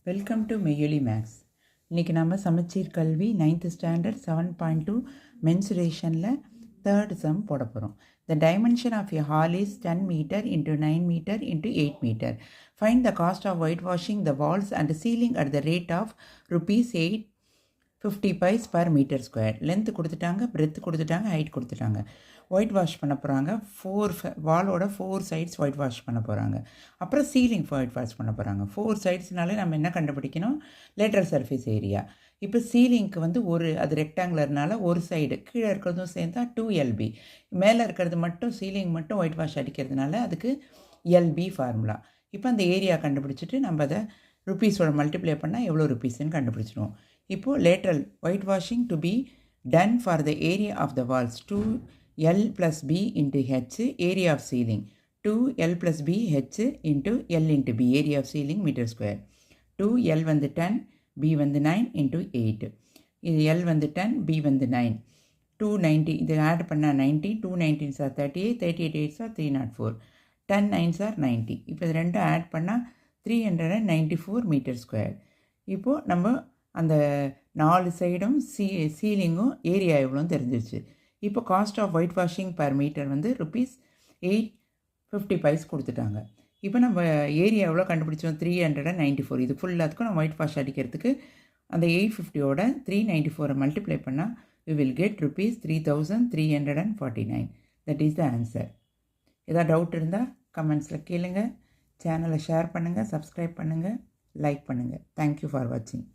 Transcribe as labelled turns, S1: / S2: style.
S1: Welcome to மெய்யொலி maths. இன்றைக்கி நம்ம சமச்சீர் கல்வி 9th ஸ்டாண்டர்ட் 7.2 மென்சுரேஷனில் தேர்ட் சம் போட போகிறோம். The dimension of a hall is 10 meter into 9 meter into 8 meter. Find the cost of whitewashing the walls and ceiling at the rate of rupees 850 paise per meter square. Length கொடுத்துட்டாங்க, breadth கொடுத்துட்டாங்க, height கொடுத்துட்டாங்க. White wash பண்ண போகிறாங்க. வாலோட 4 sides white wash பண்ண போகிறாங்க. அப்புறம் ceiling white wash பண்ண போகிறாங்க. 4 சைட்ஸ்னாலே நம்ம என்ன கண்டுபிடிக்கணும்? Lateral surface area. இப்போ சீலிங்க்கு வந்து அது ரெக்டாங்குலர்னால ஒரு சைடு கீழே இருக்கிறதும் சேர்ந்தா 2LB, மேலே இருக்கிறது மட்டும் சீலிங் மட்டும் ஒயிட் வாஷ் அடிக்கிறதுனால அதுக்கு LB ஃபார்முலா. இப்போ அந்த ஏரியா கண்டுபிடிச்சிட்டு நம்ம அதை ருப்பீஸோட மல்டிப்ளை பண்ணால் எவ்வளோ ருப்பீஸ்ன்னு கண்டுபிடிச்சிடுவோம். இப்போது lateral white washing to be done for the area of the walls 2L plus B into H, area of ceiling 2L plus B H into L into B, area of ceiling meter square. 2L வந்து 10, B வந்து 9 into 8. இது L வந்து 10, B வந்து 9. 290, இது add பண்ணால் 90, 2 19s are 38, 38 8s are 304, 10 9s are 90. இப்போ இது ரெண்டும் ஆட் பண்ணால் 394 மீட்டர் ஸ்கொயர். இப்போது நம்ம அந்த 4 சைடும் சீலிங்கும் ஏரியா எவ்வளோன்னு தெரிஞ்சிருச்சு. இப்போ cost of white washing per metre வந்து ருப்பீஸ் 850 paise கொடுத்துட்டாங்க. இப்போ நம்ம ஏரியா எவ்வளோ கண்டுபிடிச்சோம்? 394. இது ஃபுல்லாத்துக்கும் நம்ம ஒயிட் வாஷ் அடிக்கிறதுக்கு அந்த 850யோட 394 மல்டிப்ளை பண்ணால் we will get rupees 3349. That is the answer. ஏதாவது டவுட் இருந்தால் கமெண்ட்ஸில் கேளுங்க. சேனலை ஷேர் பண்ணுங்கள், சப்ஸ்கிரைப் பண்ணுங்கள், லைக் பண்ணுங்கள். தேங்க்யூ ஃபார் வாட்சிங்.